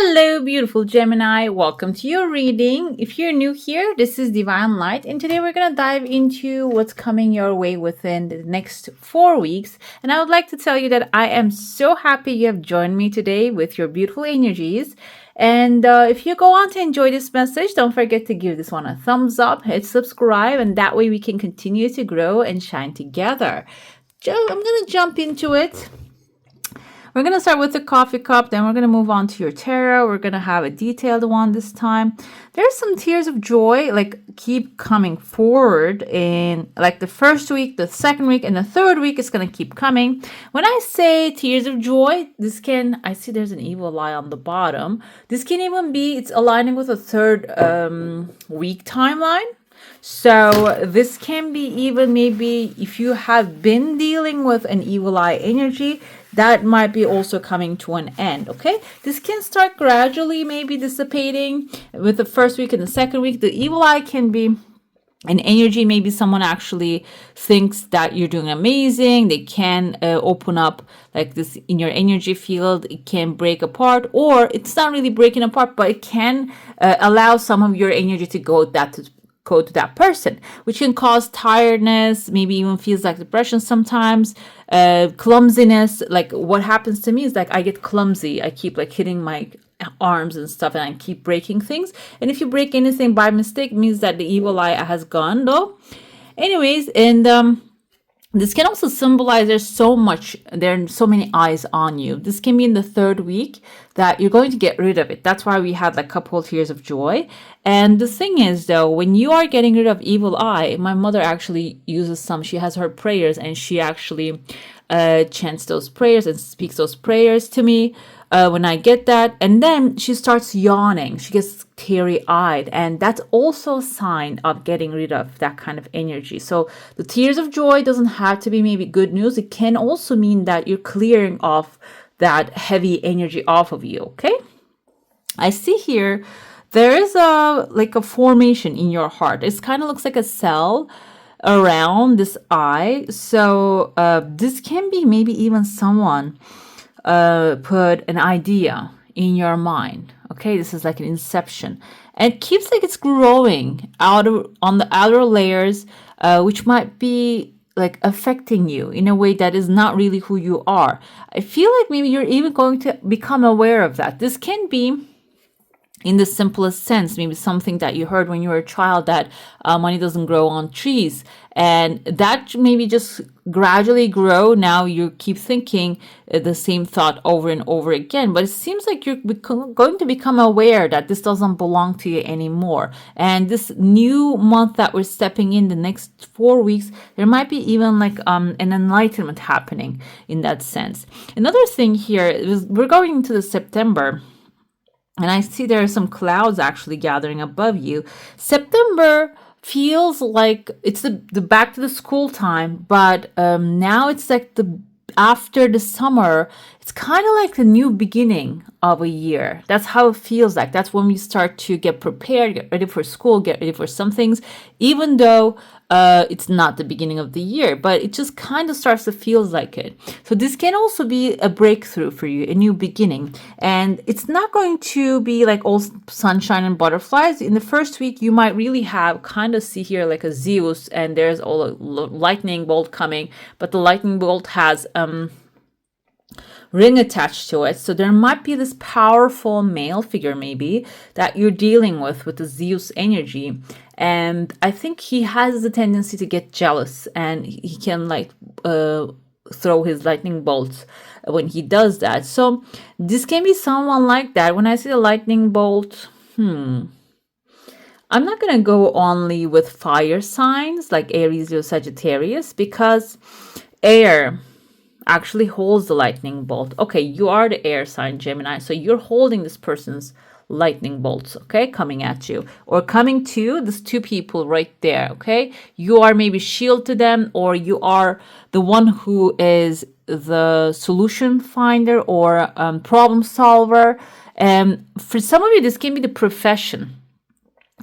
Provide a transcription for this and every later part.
Hello, beautiful Gemini. Welcome to your reading. If you're new here, this is Divine Light, and today we're going to dive into what's coming your way within the next 4 weeks. And I would like to tell you that I am so happy you have joined me today with your beautiful energies. And if you go on to enjoy this message, don't forget to give this one a thumbs up, hit subscribe, and that way we can continue to grow and shine together. I'm going to jump into it. We're going to start with the coffee cup, then we're going to move on to your tarot. We're going to have a detailed one this time. There's some tears of joy, like keep coming forward in like the first week, the second week, and the third week is going to keep coming. When I say tears of joy, I see there's an evil eye on the bottom. This can even be, it's aligning with a third week timeline. So this can be even maybe if you have been dealing with an evil eye energy, that might be also coming to an end, okay? This can start gradually maybe dissipating with the first week and the second week. The evil eye can be an energy. Maybe someone actually thinks that you're doing amazing. They can open up like this in your energy field. It can break apart, or it's not really breaking apart, but it can allow some of your energy to go to that person, which can cause tiredness, maybe even feels like depression sometimes, clumsiness. Like what happens to me is like I get clumsy. I keep like hitting my arms and stuff, and I keep breaking things. And if you break anything by mistake, it means that the evil eye has gone though. Anyways, and this can also symbolize there are so many eyes on you. This can be in the third week that you're going to get rid of it. That's why we had like a couple of tears of joy. And the thing is though, when you are getting rid of evil eye, my mother actually uses she has her prayers, and she actually chants those prayers and speaks those prayers to me when I get that. And then she starts yawning. She gets teary-eyed, and that's also a sign of getting rid of that kind of energy. So the tears of joy doesn't have to be maybe good news. It can also mean that you're clearing off that heavy energy off of you, okay? I see here there is a formation in your heart. It kind of looks like a cell around this eye. So this can be maybe even someone put an idea in your mind. Okay, this is like an inception, and it keeps like it's growing on the outer layers, which might be like affecting you in a way that is not really who you are. I feel like maybe you're even going to become aware of that. This can be in the simplest sense, maybe something that you heard when you were a child, that money doesn't grow on trees, and that maybe just gradually grow. Now you keep thinking the same thought over and over again, but it seems like you're going to become aware that this doesn't belong to you anymore. And this new month that we're stepping in, the next 4 weeks, there might be even like an enlightenment happening in that sense. Another thing here is we're going into the September, and I see there are some clouds actually gathering above you. September feels like it's the back to the school time, but now it's like after the summer. It's kind of like the new beginning of a year. That's how it feels like. That's when we start to get prepared, get ready for school, get ready for some things, even though it's not the beginning of the year, but it just kind of starts to feel like it. So this can also be a breakthrough for you, a new beginning. And it's not going to be like all sunshine and butterflies. In the first week, you might really see here like a Zeus, and there's all a lightning bolt coming, but the lightning bolt has ring attached to it. So there might be this powerful male figure maybe that you're dealing with the Zeus energy. And I think he has the tendency to get jealous, and he can throw his lightning bolts when he does that. So this can be someone like that. When I see the lightning bolt, I'm not going to go only with fire signs like Aries or Sagittarius, because air actually holds the lightning bolt. Okay, you are the air sign, Gemini, so you're holding this person's lightning bolts, okay, coming at you, or coming to these two people right there, okay? You are maybe shield to them, or you are the one who is the solution finder or problem solver. And for some of you, this can be the profession.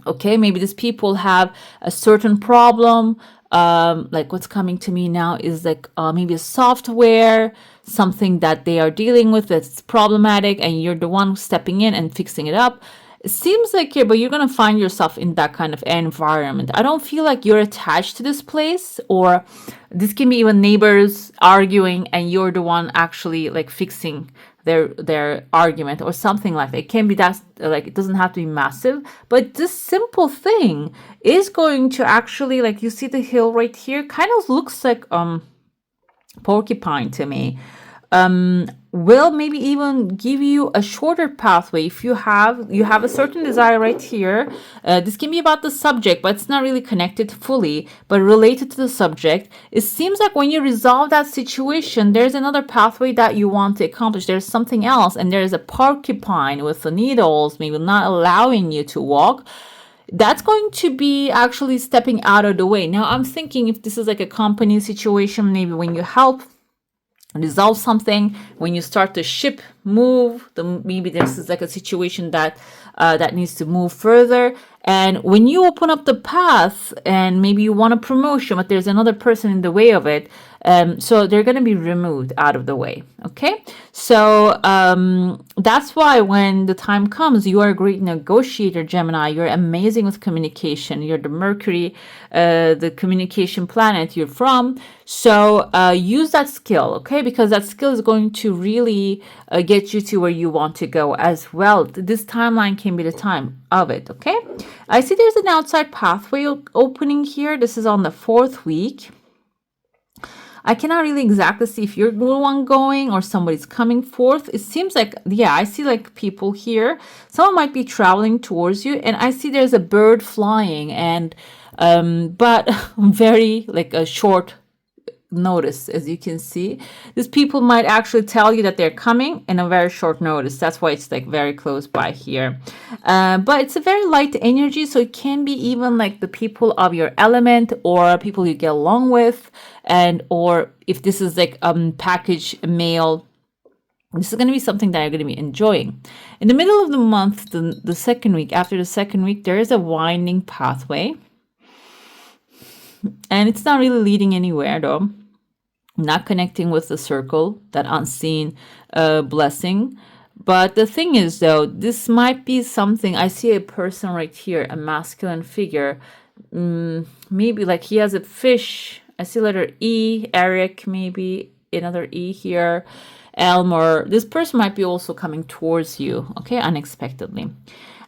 Okay, maybe these people have a certain problem. Like what's coming to me now is like maybe a software something that they are dealing with that's problematic, and you're the one stepping in and fixing it up. It seems like here, but you're going to find yourself in that kind of environment. I don't feel like you're attached to this place, or this can be even neighbors arguing and you're the one actually like fixing their argument or something like that. It can be that, like, it doesn't have to be massive, but this simple thing is going to actually, like, you see the hill right here, kind of looks like porcupine to me. Will maybe even give you a shorter pathway if you have a certain desire right here. This can be about the subject, but it's not really connected fully, but related to the subject. It seems like when you resolve that situation, there's another pathway that you want to accomplish. There's something else, and there's a porcupine with the needles, maybe not allowing you to walk. That's going to be actually stepping out of the way. Now, I'm thinking if this is like a company situation, maybe when you help resolve something, when you start to move, maybe this is like a situation that that needs to move further. And when you open up the path, and maybe you want a promotion, but there's another person in the way of it, so they're going to be removed out of the way. Okay, so that's why when the time comes, you are a great negotiator, Gemini. You're amazing with communication. You're the Mercury, the communication planet you're from. So use that skill, okay? Because that skill is going to really get you to where you want to go as well. This timeline can be the time of it, okay? I see there's an outside pathway opening here. This is on the 4th week. I cannot really exactly see if you're the one going or somebody's coming forth. It seems like, yeah, I see like people here. Someone might be traveling towards you, and I see there's a bird flying, and but very like a short notice. As you can see, these people might actually tell you that they're coming in a very short notice. That's why it's like very close by here, but it's a very light energy, so it can be even like the people of your element or people you get along with, and or if this is like package mail, this is going to be something that you're going to be enjoying. In the middle of the month, the second week, after the second week, there is a winding pathway. And it's not really leading anywhere, though. Not connecting with the circle, that unseen blessing. But the thing is, though, this might be something. I see a person right here, a masculine figure. Maybe like he has a fish. I see letter E, Eric, maybe another E here. Elmer. This person might be also coming towards you, okay, unexpectedly.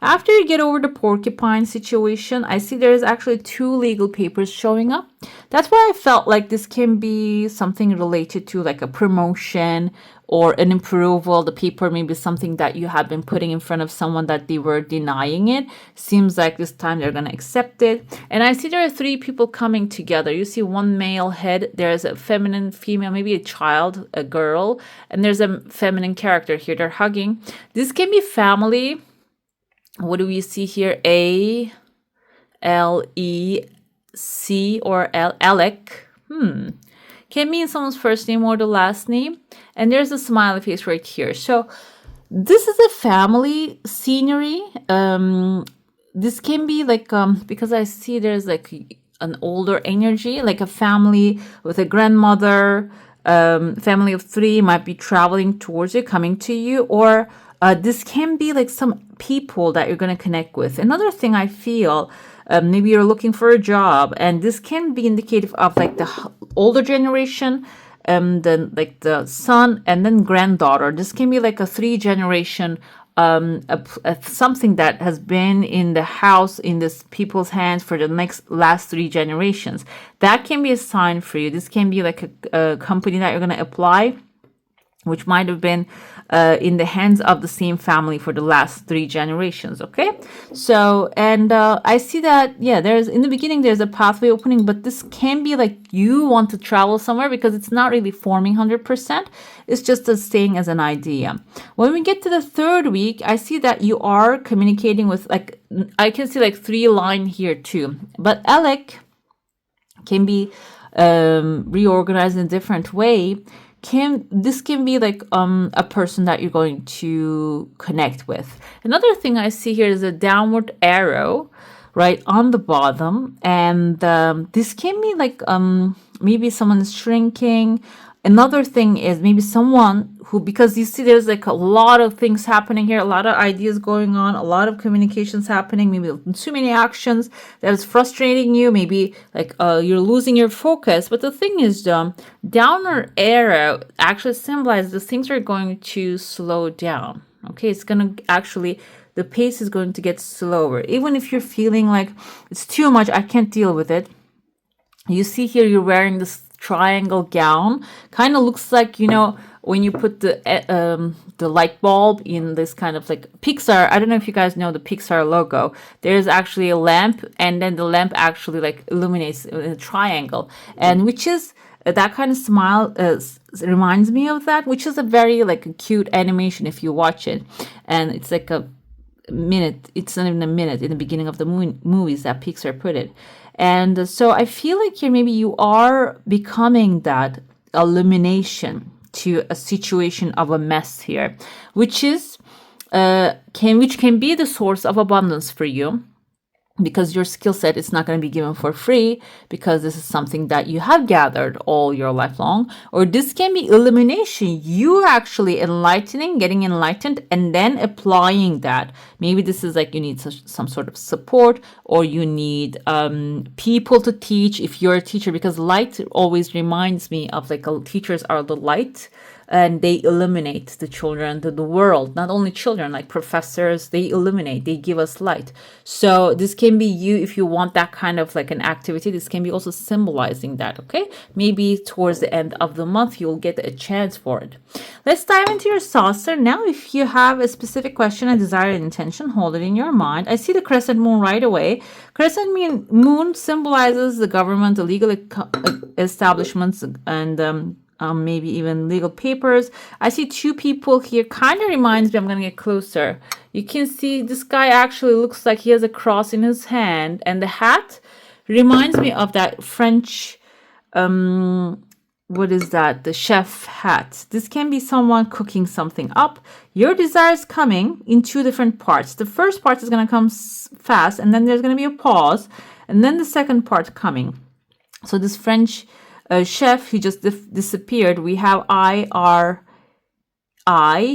After you get over the porcupine situation, I see there's actually 2 legal papers showing up. That's why I felt like this can be something related to like a promotion or an approval. The paper may be something that you have been putting in front of someone that they were denying it. Seems like this time they're going to accept it. And I see there are 3 people coming together. You see one male head. There's a feminine female, maybe a child, a girl. And there's a feminine character here. They're hugging. This can be family. What do we see here? A, L, E, C, or L, Alec. Can mean someone's first name or the last name. And there's a smiley face right here. So this is a family scenery. This can be like, because I see there's like an older energy, like a family with a grandmother, family of 3 might be traveling towards you, coming to you, or this can be like some people that you're going to connect with. Another thing I feel, maybe you're looking for a job, and this can be indicative of like the older generation, then like the son and then granddaughter. This can be like a 3-generation, something that has been in the house, in this people's hands for the last 3 generations. That can be a sign for you. This can be like a company that you're going to apply, which might have been in the hands of the same family for the last 3 generations, okay? So, and I see that, yeah, in the beginning, there's a pathway opening, but this can be like you want to travel somewhere because it's not really forming 100%. It's just staying as an idea. When we get to the 3rd week, I see that you are communicating with, like, I can see like 3 line here too. But Alec can be reorganized in a different way. This can be like a person that you're going to connect with. Another thing I see here is a downward arrow right on the bottom, and this can be like maybe someone is shrinking. Another thing is maybe someone who, because you see there's like a lot of things happening here, a lot of ideas going on, a lot of communications happening, maybe too many actions that is frustrating you, maybe like you're losing your focus. But the thing is, the downer arrow actually symbolizes that things are going to slow down. Okay, it's going to actually, the pace is going to get slower. Even if you're feeling like it's too much, I can't deal with it. You see here, you're wearing this triangle gown. Kind of looks like, when you put the light bulb in this kind of like Pixar. I don't know if you guys know the Pixar logo. There's actually a lamp, and then the lamp actually like illuminates a triangle, and which is that kind of smile reminds me of that, which is a very like a cute animation if you watch it, and it's like a minute. It's not even a minute in the beginning of the movies that Pixar put it. And so I feel like here maybe you are becoming that illumination to a situation of a mess here, which is which can be the source of abundance for you, because your skill set is not going to be given for free, because this is something that you have gathered all your life long. Or this can be illumination, you actually getting enlightened, and then applying that. Maybe this is like you need some sort of support, or you need people to teach if you're a teacher, because light always reminds me of like teachers are the light, and they illuminate the children, the world. Not only children, like professors, they illuminate, they give us light. So this can be you, if you want that kind of like an activity. This can be also symbolizing that, okay? Maybe towards the end of the month, you'll get a chance for it. Let's dive into your saucer. Now, if you have a specific question, a desire, an intention, hold it in your mind. I see the crescent moon right away. Crescent moon symbolizes the government, the legal establishments, and maybe even legal papers. I see two people here. Kind of reminds me, I'm going to get closer. You can see this guy actually looks like he has a cross in his hand. And the hat reminds me of that French, what is that? The chef hat. This can be someone cooking something up. Your desire is coming in two different parts. The first part is going to come fast, and then there's going to be a pause, and then the second part coming. So this French chef, he just disappeared. We have I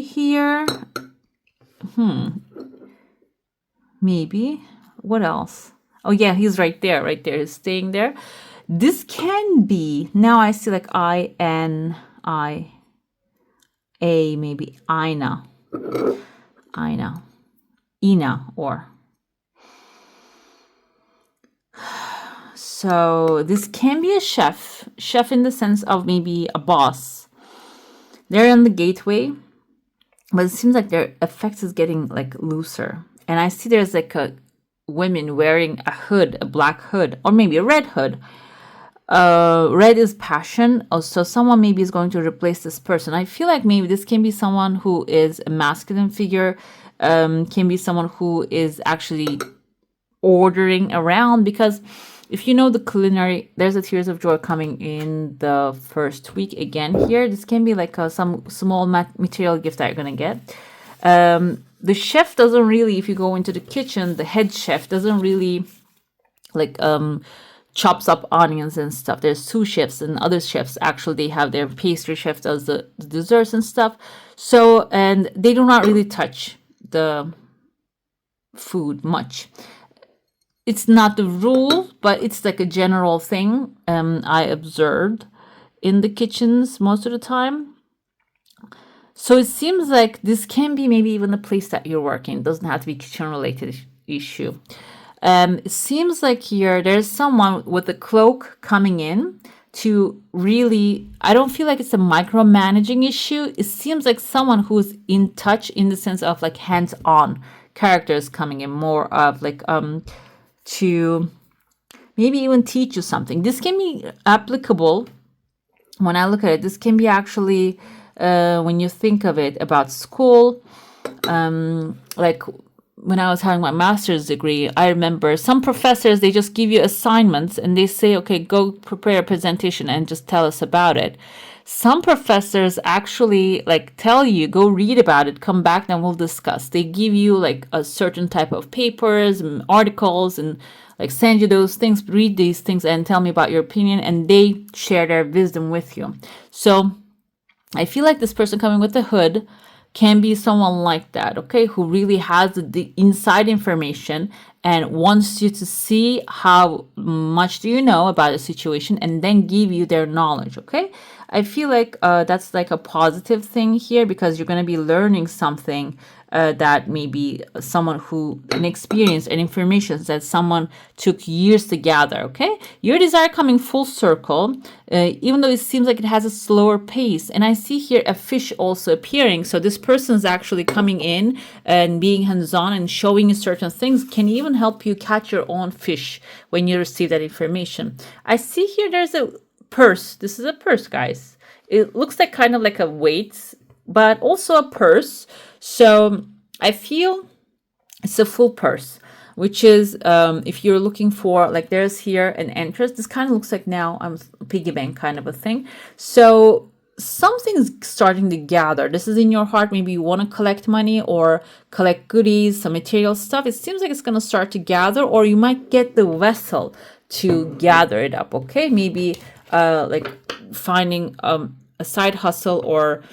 here. Maybe. What else? Oh yeah, he's right there. He's staying there. This can be, now I see like I-N-I-A, maybe Ina, or. So this can be a chef in the sense of maybe a boss. They're in the gateway, but it seems like their effects is getting like looser. And I see there's like a women wearing a hood, a black hood, or maybe a red hood. Red is passion. Also, someone maybe is going to replace this person. I feel like maybe this can be someone who is a masculine figure, can be someone who is actually ordering around, because if you know the culinary, there's a Tears of Joy coming in the first week again here. This can be like some small material gift that you're going to get. The chef doesn't really, if you go into the kitchen, the head chef doesn't really like chops up onions and stuff. There's sous chefs and other chefs. Actually, they have their pastry chef does the desserts and stuff. So, and they do not really touch the food much. It's not the rule, but it's like a general thing I observed in the kitchens most of the time. So it seems like this can be maybe even the place that you're working. It doesn't have to be kitchen-related issue. It seems like here there's someone with a cloak coming in to really, I don't feel like it's a micromanaging issue. It seems like someone who's in touch in the sense of like hands-on characters coming in, more of like to maybe even teach you something. This can be applicable when I look at it. This can be actually when you think of it about school, like when I was having my master's degree, I remember some professors, they just give you assignments and they say, okay, go prepare a presentation and just tell us about it. Some professors actually like tell you, go read about it, come back, then we'll discuss. They give you like a certain type of papers and articles and like send you those things, read these things and tell me about your opinion, and they share their wisdom with you. So I feel like this person coming with the hood can be someone like that, okay, who really has the inside information and wants you to see how much do you know about a situation and then give you their knowledge, okay? I feel like that's like a positive thing here because you're going to be learning something that maybe someone who an experience and information that someone took years to gather, okay? Your desire coming full circle, even though it seems like it has a slower pace. And I see here a fish also appearing. So this person is actually coming in and being hands-on and showing you certain things can even help you catch your own fish when you receive that information. I see here there's a purse. This is a purse, guys. It looks like kind of like a weight, but also a purse. So I feel it's a full purse, which is if you're looking for, like there's here an entrance. This kind of looks like now a piggy bank kind of a thing. So something's starting to gather. This is in your heart. Maybe you want to collect money or collect goodies, some material stuff. It seems like it's going to start to gather, or you might get the vessel to gather it up, okay? Maybe like finding a side hustle, or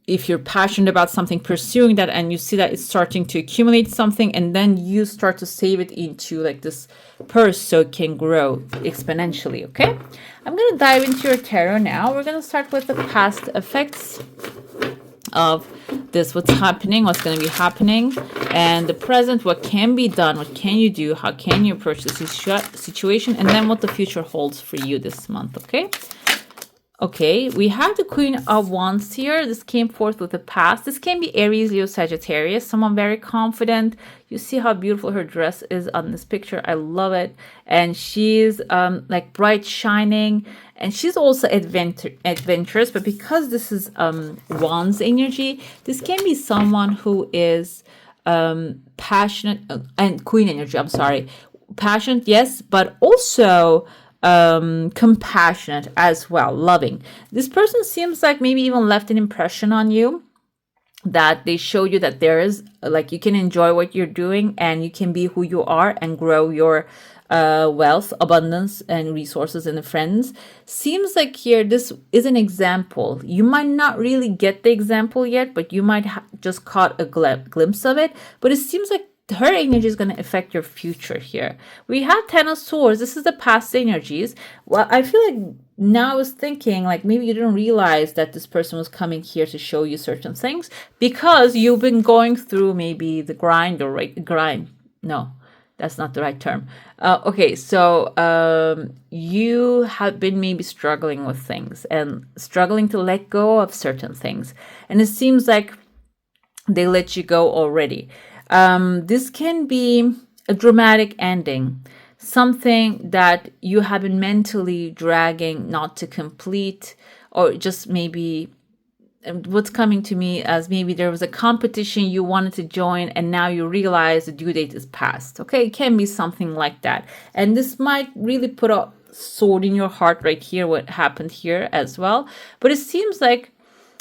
if you're passionate about something, pursuing that, and you see that it's starting to accumulate something, and then you start to save it into like this purse so it can grow exponentially, okay? I'm going to dive into your tarot now. We're going to start with the past effects of this, what's happening, what's going to be happening, and the present, what can be done, what can you do, how can you approach the situation, and then what the future holds for you this month, okay? Okay, we have the Queen of Wands here. This came forth with the past. This can be Aries, Leo, Sagittarius. Someone very confident. You see how beautiful her dress is on this picture. I love it. And she's like bright, shining. And she's also adventurous. But because this is Wands energy, this can be someone who is passionate. And Queen energy, I'm sorry. Passionate, yes, but also compassionate as well, loving. This person seems like maybe even left an impression on you, that they show you that there is like you can enjoy what you're doing and you can be who you are and grow your wealth, abundance, and resources and friends. Seems like here this is an example. You might not really get the example yet, but you might just caught a glimpse of it. But it seems like her energy is going to affect your future here. We have Ten of Swords. This is the past energies. Well, I feel like now I was thinking like maybe you didn't realize that this person was coming here to show you certain things because you've been going through maybe the grind or grind. No, that's not the right term. Okay, so you have been maybe struggling with things and struggling to let go of certain things. And it seems like they let you go already. This can be a dramatic ending, something that you have been mentally dragging not to complete, or just maybe what's coming to me as maybe there was a competition you wanted to join and now you realize the due date is past. Okay, it can be something like that. And this might really put a sword in your heart right here, what happened here as well. But it seems like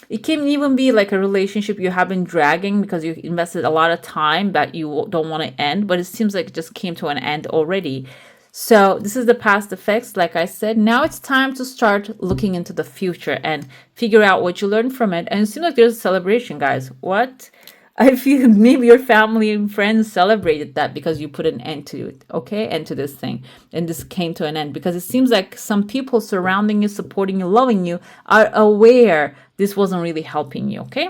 it can even be like a relationship you have been dragging because you invested a lot of time that you don't want to end, but it seems like it just came to an end already. So this is the past effects, like I said. Now it's time to start looking into the future and figure out what you learned from it. And it seems like there's a celebration, guys. What? I feel maybe your family and friends celebrated that because you put an end to it, okay? End to this thing. And this came to an end because it seems like some people surrounding you, supporting you, loving you are aware this wasn't really helping you, okay?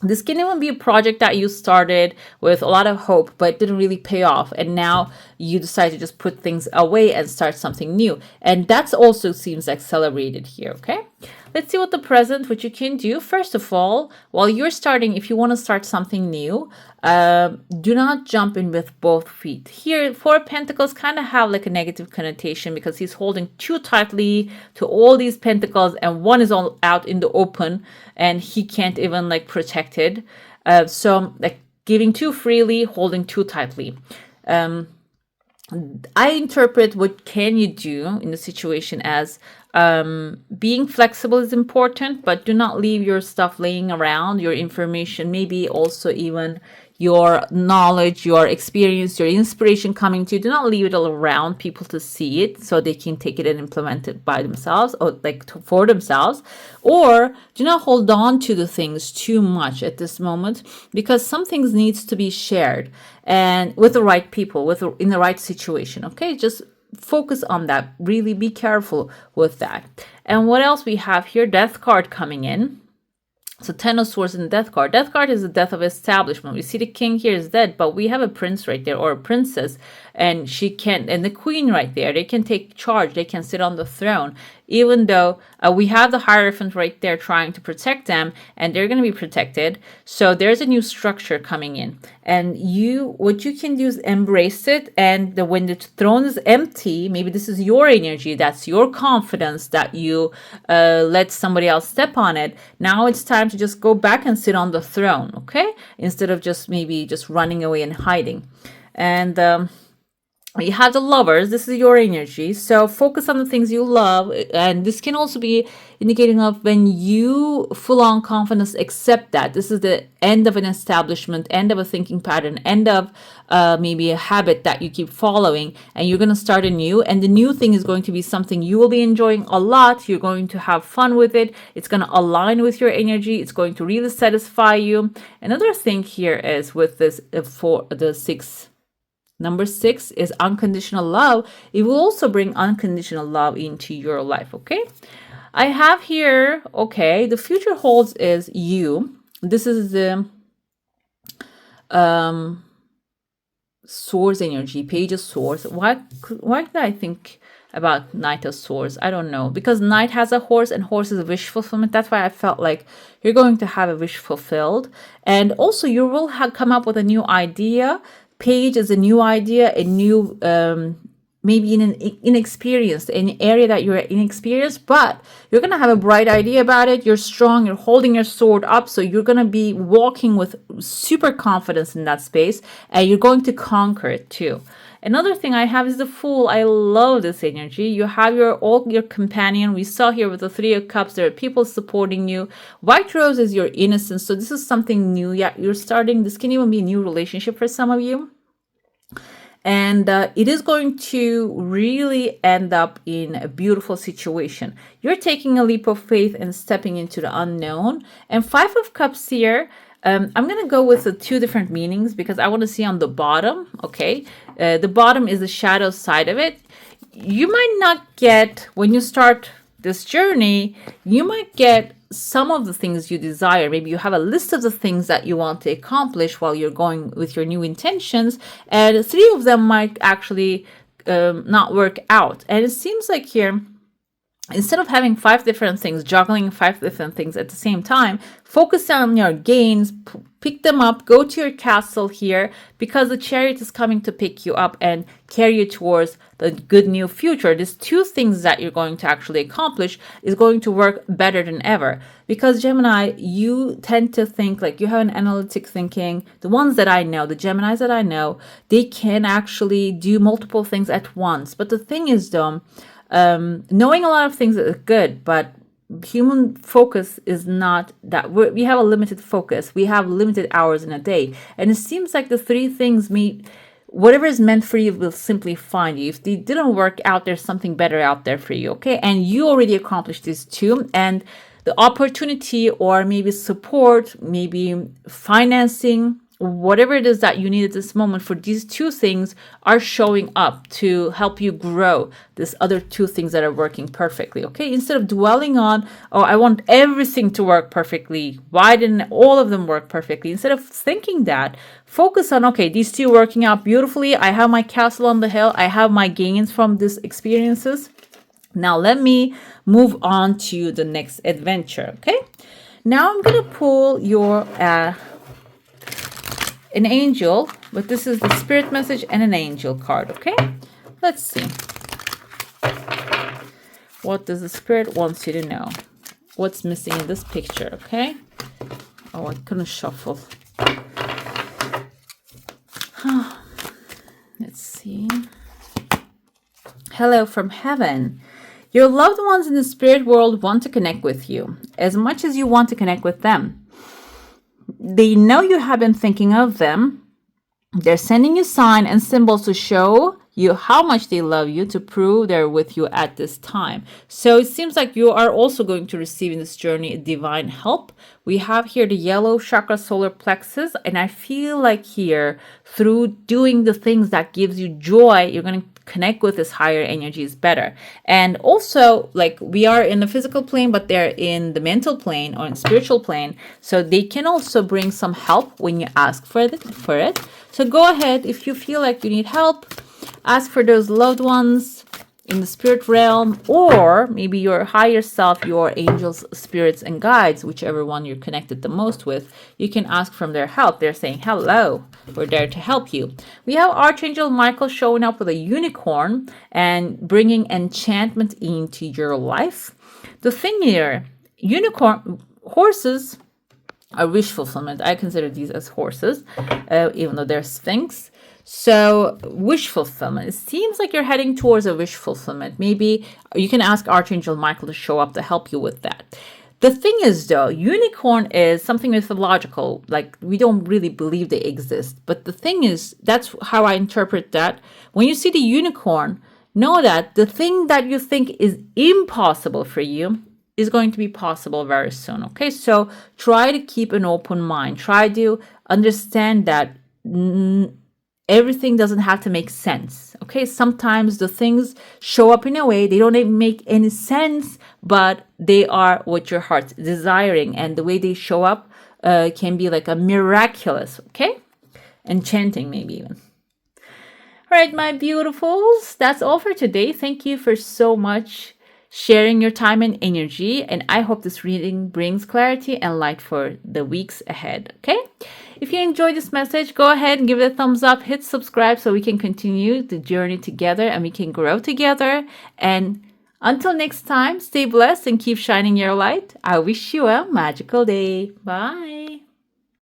This can even be a project that you started with a lot of hope, but didn't really pay off. And now you decide to just put things away and start something new. And that's also seems like celebrated here, okay? Let's see what the present, what you can do. First of all, while you're starting, if you want to start something new, do not jump in with both feet. Here, Four of Pentacles kind of have like a negative connotation because he's holding too tightly to all these pentacles and one is all out in the open and he can't even like protect it. So like giving too freely, holding too tightly. I interpret what can you do in the situation as being flexible is important, but do not leave your stuff laying around, your information, maybe also even your knowledge, your experience, your inspiration coming to you. Do not leave it all around people to see it so they can take it and implement it by themselves, or like for themselves. Or do not hold on to the things too much at this moment, because some things needs to be shared and with the right people, in the right situation. Okay, just focus on that. Really be careful with that. And what else we have here? Death card coming in. So 10 of Swords and Death card. Death card is the death of establishment. We see the king here is dead, but we have a prince right there, or a princess, and and the queen right there. They can take charge. They can sit on the throne, even though we have the Hierophant right there trying to protect them, and they're going to be protected. So there's a new structure coming in, and what you can do is embrace it. And when the throne is empty, maybe this is your energy, that's your confidence, that you let somebody else step on it. Now it's time to just go back and sit on the throne, okay? Instead of maybe just running away and hiding. And you have the Lovers. This is your energy. So focus on the things you love. And this can also be indicating of when you full on confidence accept that. This is the end of an establishment, end of a thinking pattern, end of maybe a habit that you keep following, and you're going to start anew. And the new thing is going to be something you will be enjoying a lot. You're going to have fun with it. It's going to align with your energy. It's going to really satisfy you. Another thing here is with this for the 6. Number 6 is unconditional love. It will also bring unconditional love into your life, okay? I have here, okay, the future holds is you. This is the Swords energy, Page of Swords. Why did I think about Knight of Swords? I don't know. Because Knight has a horse, and horse is a wish fulfillment. That's why I felt like you're going to have a wish fulfilled. And also you will come up with a new idea. Page is a new idea, a new maybe in an inexperienced, an area that you're inexperienced, but you're going to have a bright idea about it. You're strong, you're holding your sword up, so you're going to be walking with super confidence in that space, and you're going to conquer it too. Another thing I have is the Fool. I love this energy. You have your companion. We saw here with the 3 of Cups, there are people supporting you. White Rose is your innocence. So this is something new. Yeah, you're starting. This can even be a new relationship for some of you. And it is going to really end up in a beautiful situation. You're taking a leap of faith and stepping into the unknown. And 5 of Cups here, I'm going to go with the 2 different meanings because I want to see on the bottom, okay? The bottom is the shadow side of it. You might not get, when you start this journey, you might get some of the things you desire. Maybe you have a list of the things that you want to accomplish while you're going with your new intentions, and 3 of them might actually not work out. And it seems like here, instead of having 5 different things, juggling 5 different things at the same time, focus on your gains, pick them up, go to your castle here, because the Chariot is coming to pick you up and carry you towards the good new future. These 2 things that you're going to actually accomplish is going to work better than ever. Because Gemini, you tend to think like you have an analytic thinking. The ones that I know, the Geminis that I know, they can actually do multiple things at once. But the thing is though, knowing a lot of things is good, but human focus is not that. We have a limited focus. We have limited hours in a day. And it seems like the 3 things whatever is meant for you will simply find you. If they didn't work out, there's something better out there for you, okay? And you already accomplished these 2. And the opportunity, or maybe support, maybe financing, whatever it is that you need at this moment for these 2 things are showing up to help you grow this other 2 things that are working perfectly, okay? Instead of dwelling on, oh, I want everything to work perfectly. Why didn't all of them work perfectly? Instead of thinking that, focus on, okay, these 2 working out beautifully. I have my castle on the hill. I have my gains from these experiences. Now let me move on to the next adventure, okay? Now I'm going to pull your an angel, but this is the spirit message and an angel card, okay? Let's see. What does the spirit wants you to know? What's missing in this picture, okay? Oh, I couldn't shuffle. Let's see. Hello from heaven. Your loved ones in the spirit world want to connect with you as much as you want to connect with them. they know you have been thinking of them. They're sending you signs and symbols to show you how much they love you, to prove they're with you at this time. So it seems like you are also going to receive in this journey divine help. We have here the yellow chakra, solar plexus, and I feel like here, through doing the things that gives you joy, you're going to connect with this higher energies better. And also, like, we are in the physical plane, but they're in the mental plane or in spiritual plane, so they can also bring some help when you ask for it. So go ahead, if you feel like you need help, ask for those loved ones in the spirit realm, or maybe your higher self, your angels, spirits, and guides, whichever one you're connected the most with. You can ask from their help. They're saying, hello, we're there to help you. We have Archangel Michael showing up with a unicorn and bringing enchantment into your life. The thing here, horses are wish fulfillment. I consider these as horses, even though they're sphinx. So wish fulfillment. It seems like you're heading towards a wish fulfillment. Maybe you can ask Archangel Michael to show up to help you with that. The thing is, though, unicorn is something mythological. Like, we don't really believe they exist. But the thing is, that's how I interpret that. When you see the unicorn, know that the thing that you think is impossible for you is going to be possible very soon. Okay, so try to keep an open mind. Try to understand that everything doesn't have to make sense. Okay, sometimes the things show up in a way they don't even make any sense, but they are what your heart's desiring, and the way they show up can be like a miraculous, okay, enchanting maybe even. All right, my beautifuls, that's all for today. Thank you for so much sharing your time and energy, and I hope this reading brings clarity and light for the weeks ahead. Okay, if you enjoyed this message, go ahead and give it a thumbs up, hit subscribe so we can continue the journey together and we can grow together. And until next time, stay blessed and keep shining your light. I wish you a magical day. Bye.